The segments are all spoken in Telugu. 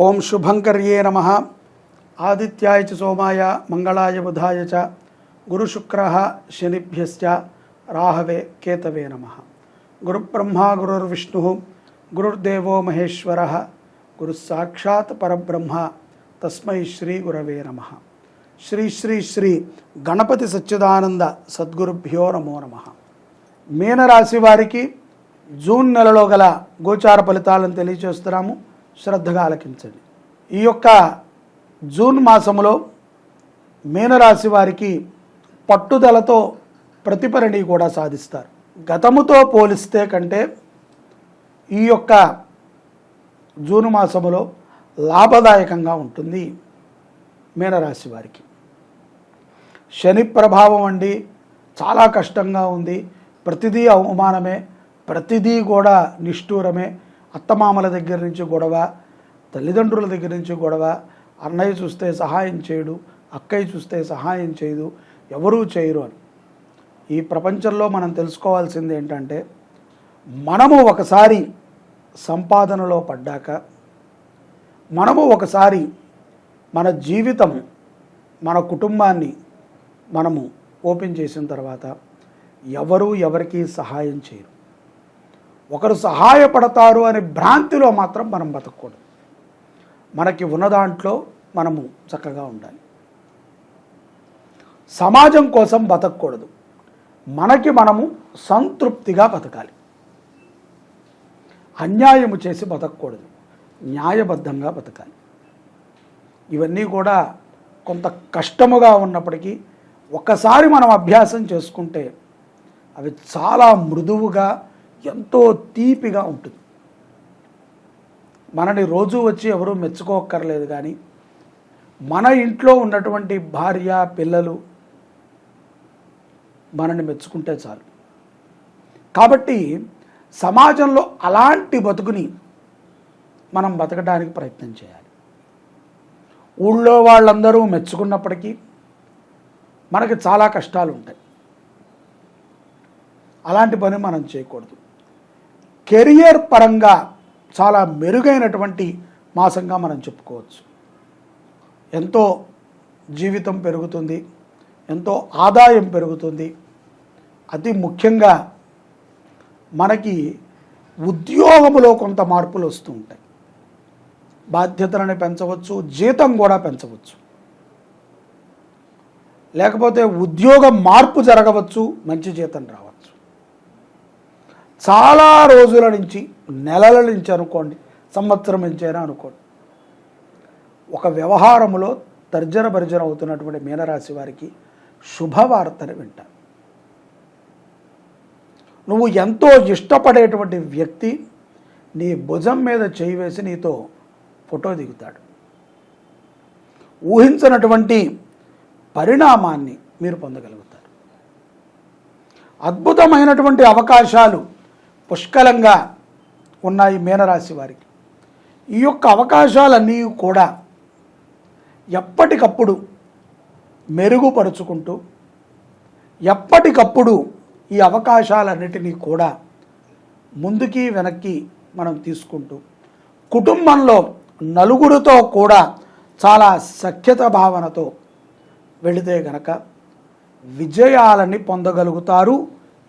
ఓం శుభంకర్యే నమః. ఆదిత్యాయ చ సోమాయ మంగళాయ బుధాయ చ గురుశుక్రః శనిభ్యశ్చ రాహవే కేతవే నమః. గురుబ్రహ్మ గురుర్విష్ణుః గురుర్దేవో మహేశ్వరః గురుస్సాక్షాత్ పరబ్రహ్మ తస్మై శ్రీ గురవే నమః. శ్రీ శ్రీ శ్రీ గణపతి సచ్చిదానంద సద్గురుభ్యో నమో నమః. మీనరాశి వారికి జూన్ నెలలో గల గోచార ఫలితాలను తెలియజేస్తున్నాము, శ్రద్ధగా ఆలకించండి. ఈ యొక్క జూన్ మాసంలో మీనరాశి వారికి పట్టుదలతో ప్రతిఫలని కూడా సాధిస్తారు. గతముతో పోలిస్తే కంటే ఈ యొక్క జూన్ మాసములో లాభదాయకంగా ఉంటుంది మీనరాశి వారికి. శని ప్రభావం అండి చాలా కష్టంగా ఉంది. ప్రతిదీ అవమానమే, ప్రతిదీ కూడా నిష్ఠూరమే. అత్తమామల దగ్గర నుంచి గొడవ, తల్లిదండ్రుల దగ్గర నుంచి గొడవ, అన్నయ్య చూస్తే సహాయం చేయడు, అక్కయ్య చూస్తే సహాయం చేయదు, ఎవరూ చేయరు అని. ఈ ప్రపంచంలో మనం తెలుసుకోవాల్సింది ఏంటంటే, మనము ఒకసారి సంపాదనలో పడ్డాక, మనము ఒకసారి మన జీవితం, మన కుటుంబాన్ని మనము ఓపెన్ చేసిన తర్వాత ఎవరు ఎవరికి సహాయం చేయరు. ఒకరు సహాయపడతారు అనే భ్రాంతిలో మాత్రం మనం బతకూడదు. మనకి ఉన్న దాంట్లో మనము చక్కగా ఉండాలి. సమాజం కోసం బతకూడదు. మనకి మనము సంతృప్తిగా బతకాలి. అన్యాయము చేసి బతకూడదు, న్యాయబద్ధంగా బతకాలి. ఇవన్నీ కూడా కొంత కష్టముగా ఉన్నప్పటికీ ఒకసారి మనం అభ్యాసం చేసుకుంటే అవి చాలా మృదువుగా, ఎంతో తీపిగా ఉంటుంది. మనని రోజు వచ్చి ఎవరూ మెచ్చుకోక్కర్లేదు, కానీ మన ఇంట్లో ఉన్నటువంటి భార్య పిల్లలు మనని మెచ్చుకుంటే చాలు. కాబట్టి సమాజంలో అలాంటి బతుకుని మనం బతకడానికి ప్రయత్నం చేయాలి. ఊళ్ళో వాళ్ళందరూ మెచ్చుకున్నప్పటికీ మనకి చాలా కష్టాలు ఉంటాయి. అలాంటి పని మనం చేయకూడదు. కెరియర్ పరంగా చాలా మెరుగైనటువంటి మాసంగా మనం చెప్పుకోవచ్చు. ఎంతో జీవితం పెరుగుతుంది, ఎంతో ఆదాయం పెరుగుతుంది. అతి ముఖ్యంగా మనకి ఉద్యోగములో కొంత మార్పులు వస్తూ ఉంటాయి. బాధ్యతలను పెంచవచ్చు, జీతం కూడా పెంచవచ్చు. లేకపోతే ఉద్యోగ మార్పు జరగవచ్చు, మంచి జీతం రావచ్చు. చాలా రోజుల నుంచి, నెలల నుంచి అనుకోండి, సంవత్సరం నుంచైనా అనుకోండి, ఒక వ్యవహారంలో తర్జన భర్జన అవుతున్నటువంటి మీనరాశి వారికి శుభవార్తను వింటారు. నువ్వు ఎంతో ఇష్టపడేటువంటి వ్యక్తి నీ భుజం మీద చేయి వేసి నీతో ఫోటో దిగుతాడు. ఊహించినటువంటి పరిణామాన్ని మీరు పొందగలుగుతారు. అద్భుతమైనటువంటి అవకాశాలు పుష్కలంగా ఉన్నాయి మీనరాశి వారికి. ఈ యొక్క అవకాశాలన్నీ కూడా ఎప్పటికప్పుడు మెరుగుపరుచుకుంటూ, ఎప్పటికప్పుడు ఈ అవకాశాలన్నిటినీ కూడా ముందుకి వెనక్కి మనం తీసుకుంటూ, కుటుంబంలో నలుగురితో కూడా చాలా సఖ్యత భావనతో వెళితే గనక విజయాలని పొందగలుగుతారు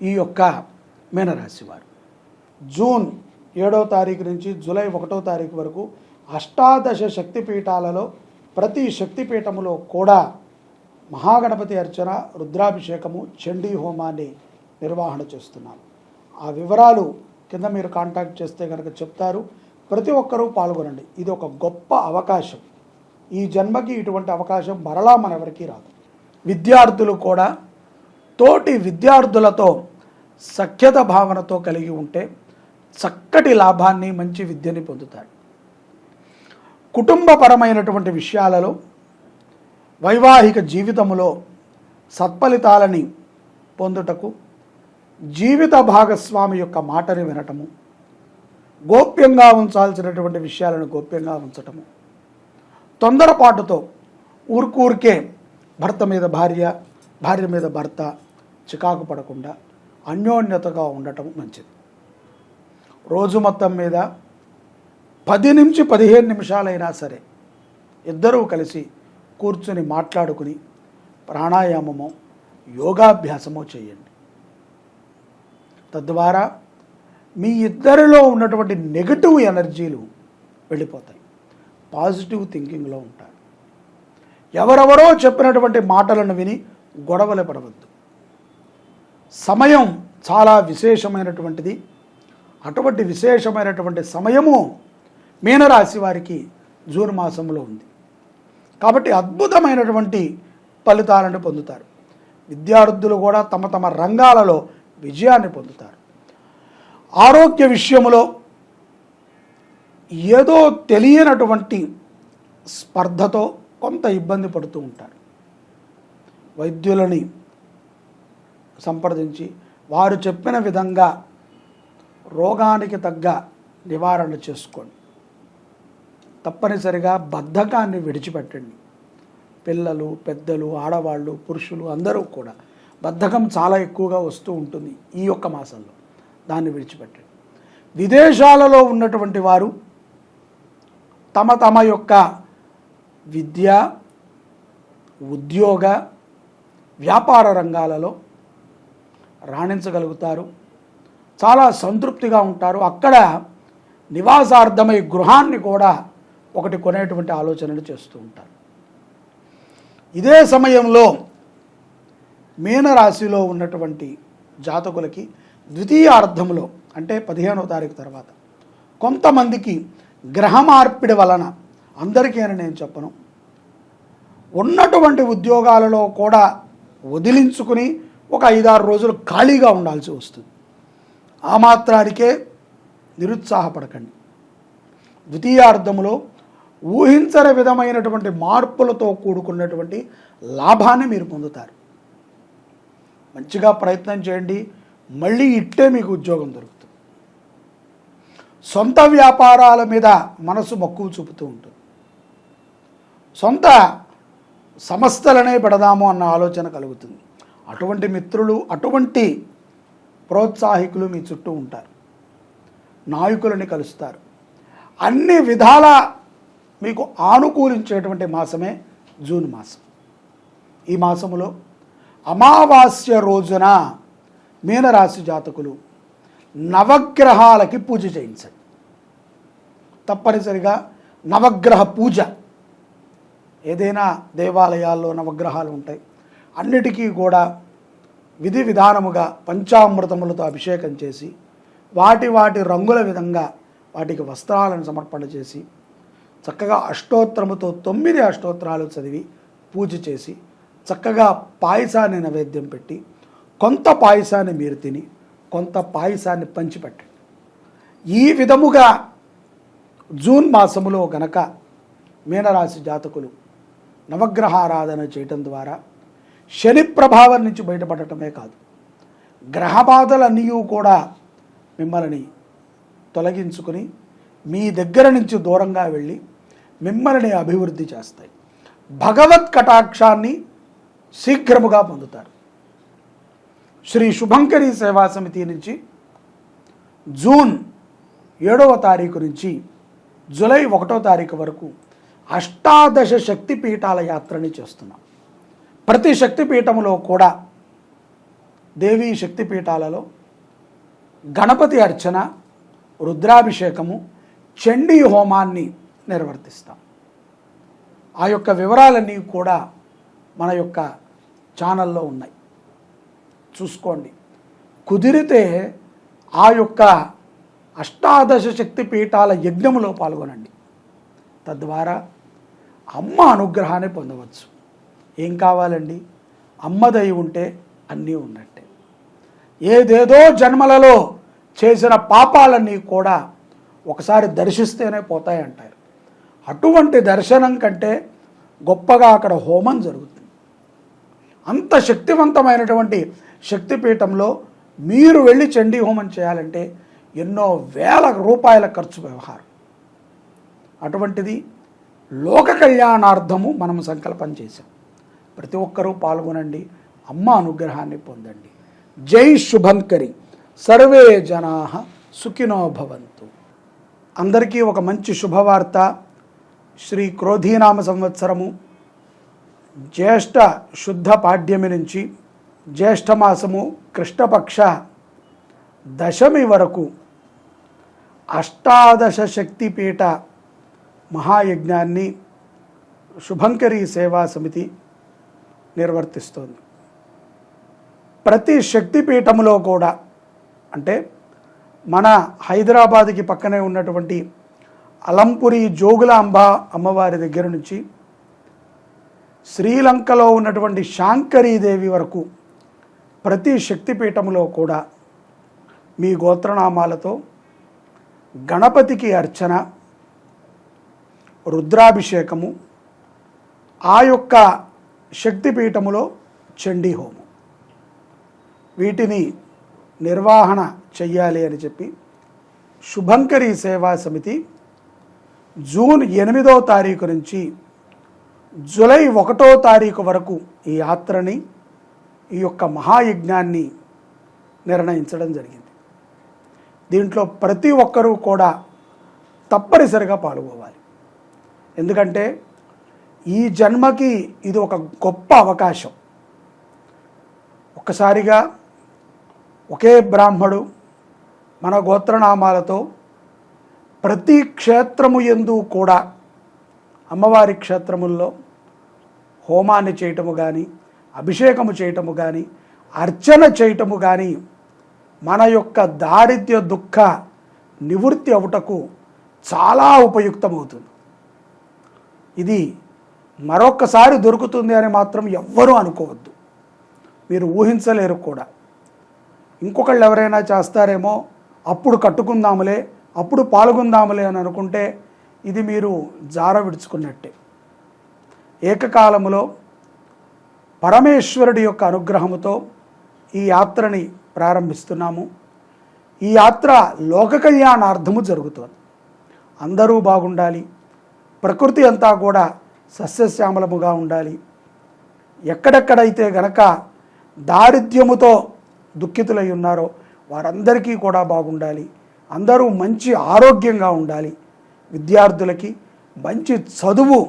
ఈ యొక్క మీనరాశి వారు. జూన్ 7వ తారీఖు నుంచి జూలై 1వ తారీఖు వరకు అష్టాదశ శక్తిపీఠాలలో ప్రతి శక్తిపీఠములో కూడా మహాగణపతి అర్చన, రుద్రాభిషేకము, చండీ హోమాన్ని నిర్వహణ చేస్తున్నాను. ఆ వివరాలు కింద మీరు కాంటాక్ట్ చేస్తే కనుక చెప్తారు. ప్రతి ఒక్కరూ పాల్గొనండి. ఇది ఒక గొప్ప అవకాశం. ఈ జన్మకి ఇటువంటి అవకాశం మరలా మనెవరికీ రాదు. విద్యార్థులు కూడా తోటి విద్యార్థులతో సఖ్యత భావనతో కలిగి ఉంటే చక్కటి లాభాన్ని, మంచి విద్యని పొందుతాడు. కుటుంబపరమైనటువంటి విషయాలలో, వైవాహిక జీవితములో సత్ఫలితాలని పొందుటకు జీవిత భాగస్వామి యొక్క మాటని వినటము, గోప్యంగా ఉంచాల్సినటువంటి విషయాలను గోప్యంగా ఉంచటము, తొందరపాటుతో ఊరికే భర్త మీద భార్య, భార్య మీద భర్త చికాకు పడకుండా అన్యోన్యతగా ఉండటం మంచిది. రోజు మొత్తం మీద 10 నుంచి 15 నిమిషాలైనా సరే ఇద్దరూ కలిసి కూర్చొని మాట్లాడుకుని ప్రాణాయామమో యోగాభ్యాసమో చేయండి. తద్వారా మీ ఇద్దరిలో ఉన్నటువంటి నెగటివ్ ఎనర్జీలు వెళ్ళిపోతాయి. పాజిటివ్ థింకింగ్లో ఉంటారు. ఎవరెవరో చెప్పినటువంటి మాటలను విని గొడవలు పడవద్దు. సమయం చాలా విశేషమైనటువంటిది. అటువంటి విశేషమైనటువంటి సమయము మీనరాశి వారికి జూన్ మాసంలో ఉంది. కాబట్టి అద్భుతమైనటువంటి ఫలితాలను పొందుతారు. విద్యార్థులు కూడా తమ తమ రంగాలలో విజయాన్ని పొందుతారు. ఆరోగ్య విషయంలో ఏదో తెలియనటువంటి స్పర్ధతో కొంత ఇబ్బంది పడుతూ ఉంటారు. వైద్యులని సంప్రదించి వారు చెప్పిన విధంగా రోగానికి తగ్గ నివారణ చేసుకోండి. తప్పనిసరిగా బద్ధకాన్ని విడిచిపెట్టండి. పిల్లలు, పెద్దలు, ఆడవాళ్ళు, పురుషులు అందరూ కూడా బద్ధకం చాలా ఎక్కువగా వస్తూ ఉంటుంది ఈ యొక్క మాసంలో. దాన్ని విడిచిపెట్టండి. విదేశాలలో ఉన్నటువంటి వారు తమ తమ యొక్క విద్య, ఉద్యోగ, వ్యాపార రంగాలలో రాణించగలుగుతారు. చాలా సంతృప్తిగా ఉంటారు. అక్కడ నివాసార్థమై గృహాన్ని కూడా ఒకటి కొనేటువంటి ఆలోచనలు చేస్తూ ఉంటారు. ఇదే సమయంలో మీనరాశిలో ఉన్నటువంటి జాతకులకి ద్వితీయార్థంలో అంటే 15వ తారీఖు తర్వాత కొంతమందికి గ్రహ మార్పిడి వలన, అందరికీ అని నేను చెప్పను, ఉన్నటువంటి ఉద్యోగాలలో కూడా వదిలించుకుని ఒక 5-6 రోజులు ఖాళీగా ఉండాల్సి వస్తుంది. ఆ మాత్రానికే నిరుత్సాహపడకండి. ద్వితీయార్థంలో ఊహించని విధమైనటువంటి మార్పులతో కూడుకున్నటువంటి లాభాన్ని మీరు పొందుతారు. మంచిగా ప్రయత్నం చేయండి. మళ్ళీ ఇట్టే మీకు ఉద్యోగం దొరుకుతుంది. సొంత వ్యాపారాల మీద మనసు మక్కువ చూపుతూ ఉంటుంది. సొంత సంస్థలనే పెడదాము అన్న ఆలోచన కలుగుతుంది. అటువంటి మిత్రులు, అటువంటి ప్రోత్సాహికులు మీ చుట్టూ ఉంటారు. నాయకులని కలుస్తారు. అన్ని విధాల మీకు ఆనుకూలించేటువంటి మాసమే జూన్ మాసం. ఈ మాసములో అమావాస్య రోజున మీనరాశి జాతకులు నవగ్రహాలకి పూజ చేయించండి. తప్పనిసరిగా నవగ్రహ పూజ. ఏదైనా దేవాలయాల్లో నవగ్రహాలు ఉంటాయి. అన్నిటికీ కూడా విధి విధానముగా పంచామృతములతో అభిషేకం చేసి వాటి వాటి రంగుల విధంగా వాటికి వస్త్రాలను సమర్పణ చేసి చక్కగా అష్టోత్తరముతో 9 అష్టోత్తరాలు చదివి పూజ చేసి చక్కగా పాయసాన్ని నైవేద్యం పెట్టి కొంత పాయసాన్ని మీరు తిని కొంత పాయసాన్ని పంచిపెట్టండి. ఈ విధముగా జూన్ మాసములో గనక మీనరాశి జాతకులు నవగ్రహారాధన చేయటం ద్వారా శని ప్రభావం నుంచి బయటపడటమే కాదు, గ్రహ బాధలన్నీ కూడా మిమ్మల్ని తొలగించుకుని మీ దగ్గర నుంచి దూరంగా వెళ్ళి మిమ్మల్ని అభివృద్ధి చేస్తాయి. భగవత్ కటాక్షాన్ని శీఘ్రముగా పొందుతారు. శ్రీ శుభంకరి సేవా సమితి నుంచి జూన్ 7వ తారీఖు నుంచి జూలై 1వ తారీఖు వరకు అష్టాదశ శక్తిపీఠాల యాత్రని చేస్తున్నాం. ప్రతి శక్తిపీఠములో కూడా దేవీ శక్తిపీఠాలలో గణపతి అర్చన, రుద్రాభిషేకము, చండీ హోమాన్ని నిర్వర్తిస్తాం. ఆ యొక్క వివరాలన్నీ కూడా మన యొక్క ఛానల్లో ఉన్నాయి, చూసుకోండి. కుదిరితే ఆ యొక్క అష్టాదశ శక్తిపీఠాల యజ్ఞములో పాల్గొనండి. తద్వారా అమ్మ అనుగ్రహాన్ని పొందవచ్చు. ఏం కావాలండి? అమ్మ దయ ఉంటే అన్నీ ఉన్నట్టే. ఏదేదో జన్మలలో చేసిన పాపాలన్నీ కూడా ఒకసారి దర్శిస్తేనే పోతాయంటారు. అటువంటి దర్శనం కంటే గొప్పగా అక్కడ హోమం జరుగుతుంది. అంత శక్తివంతమైనటువంటి శక్తిపీఠంలో మీరు వెళ్ళి చండీ హోమం చేయాలంటే ఎన్నో వేల రూపాయల ఖర్చు వ్యవహారం. అటువంటిది లోక కళ్యాణార్థము మనం సంకల్పం చేశాం. ప్రతి ఒక్కరూ పాల్గొనండి, అమ్మ అనుగ్రహాన్ని పొందండి. జై శుభంకరి. సర్వే జనాః సుఖినో భవంతు. అందరికీ ఒక మంచి శుభవార్త. శ్రీ క్రోధీనామ సంవత్సరము జ్యేష్ఠ శుద్ధ పాడ్యమి నుంచి జ్యేష్ఠమాసము కృష్ణపక్ష దశమి వరకు అష్టాదశ శక్తిపీఠ మహాయజ్ఞాన్ని శుభంకరీ సేవా సమితి నిర్వర్తిస్తోంది. ప్రతి శక్తిపీఠములో కూడా, అంటే మన హైదరాబాద్కి పక్కనే ఉన్నటువంటి అలంపురి జోగులాంబ అమ్మవారి దగ్గర నుంచి శ్రీలంకలో ఉన్నటువంటి శాంకరీదేవి వరకు ప్రతి శక్తిపీఠములో కూడా మీ గోత్రనామాలతో గణపతికి అర్చన, రుద్రాభిషేకము, ఆ యొక్క శక్తిపీఠములో చండీ హోమం, వీటిని నిర్వహణ చెయ్యాలి అని చెప్పి శుభంకరీ సేవా సమితి జూన్ 8వ తారీఖు నుంచి జూలై 1వ తారీఖు వరకు ఈ యాత్రని, ఈ యొక్క మహాయజ్ఞాన్ని నిర్ణయించడం జరిగింది. దీంట్లో ప్రతి ఒక్కరూ కూడా తప్పనిసరిగా పాల్గొవాలి. ఎందుకంటే ఈ జన్మకి ఇది ఒక గొప్ప అవకాశం. ఒక్కసారిగా ఒకే బ్రాహ్మడు మన గోత్రనామాలతో ప్రతి క్షేత్రము యందు కూడా అమ్మవారి క్షేత్రముల్లో హోమాన్ని చేయటము కానీ, అభిషేకము చేయటము కానీ, అర్చన చేయటము కానీ మన యొక్క దారిద్ర్య దుఃఖ నివృత్తి అవుటకు చాలా ఉపయుక్తమవుతుంది. ఇది మరొక్కసారి దొరుకుతుంది అని మాత్రం ఎవ్వరూ అనుకోవద్దు. మీరు ఊహించలేరు కూడా. ఇంకొకళ్ళు ఎవరైనా చేస్తారేమో, అప్పుడు కట్టుకుందాములే, అప్పుడు పాల్గొందాములే అని అనుకుంటే ఇది మీరు జార విడుచుకున్నట్టే. ఏకకాలములో పరమేశ్వరుడి యొక్క అనుగ్రహముతో ఈ యాత్రని ప్రారంభిస్తున్నాము. ఈ యాత్ర లోక కళ్యాణార్థము జరుగుతుంది. అందరూ బాగుండాలి, ప్రకృతి అంతా కూడా సస్యశ్యామలముగా ఉండాలి. ఎక్కడెక్కడైతే గనక దారిద్ర్యముతో దుఃఖితులై ఉన్నారో వారందరికీ కూడా బాగుండాలి. అందరూ మంచి ఆరోగ్యంగా ఉండాలి. విద్యార్థులకి మంచి చదువు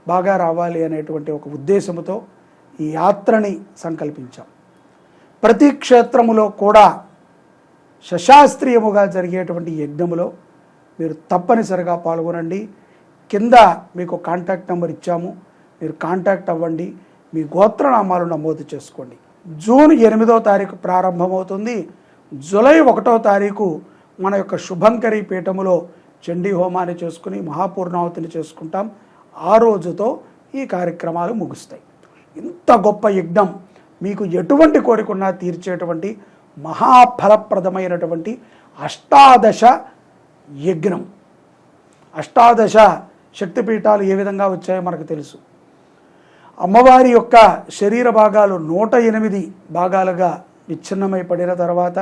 బాగా రావాలి అనేటువంటి ఒక ఉద్దేశంతో ఈ యాత్రని సంకల్పించాం. ప్రతి క్షేత్రములో కూడా శశాస్త్రీయముగా జరిగేటువంటి యజ్ఞములో మీరు తప్పనిసరిగా పాల్గొనండి. కింద మీకు కాంటాక్ట్ నెంబర్ ఇచ్చాము, మీరు కాంటాక్ట్ అవ్వండి, మీ గోత్రనామాలు నమోదు చేసుకోండి. జూన్ 8వ తారీఖు ప్రారంభమవుతుంది. జూలై 1వ తారీఖు మన యొక్క శుభంకరీ పీఠములో చండీ హోమాన్ని చేసుకుని మహాపూర్ణావతిని చేసుకుంటాం. ఆ రోజుతో ఈ కార్యక్రమాలు ముగుస్తాయి. ఇంత గొప్ప యజ్ఞం, మీకు ఎటువంటి కోరికన్నా తీర్చేటువంటి మహాఫలప్రదమైనటువంటి అష్టాదశ యజ్ఞం. అష్టాదశ శక్తిపీఠాలు ఏ విధంగా వచ్చాయో మనకు తెలుసు. అమ్మవారి యొక్క శరీర భాగాలు 108 భాగాలుగా విచ్ఛిన్నమై పడిన తర్వాత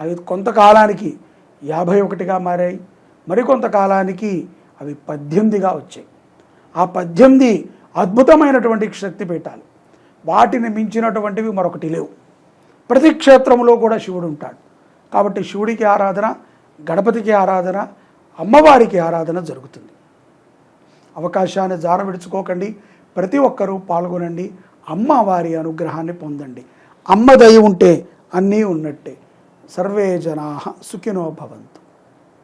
అవి కొంతకాలానికి 51గా మారాయి. మరికొంతకాలానికి అవి 18గా వచ్చాయి. ఆ 18 అద్భుతమైనటువంటి శక్తిపీఠాలు. వాటిని మించినటువంటివి మరొకటి లేవు. ప్రతి క్షేత్రంలో కూడా శివుడు ఉంటాడు. కాబట్టి శివుడికి ఆరాధన, గణపతికి ఆరాధన, అమ్మవారికి ఆరాధన జరుగుతుంది. అవకాశాన్ని జార విడుచుకోకండి. ప్రతి ఒక్కరూ పాల్గొనండి. అమ్మవారి అనుగ్రహాన్ని పొందండి. అమ్మ దయ ఉంటే అన్నీ ఉన్నట్టే. సర్వే జనాః సుఖినో భవంతు.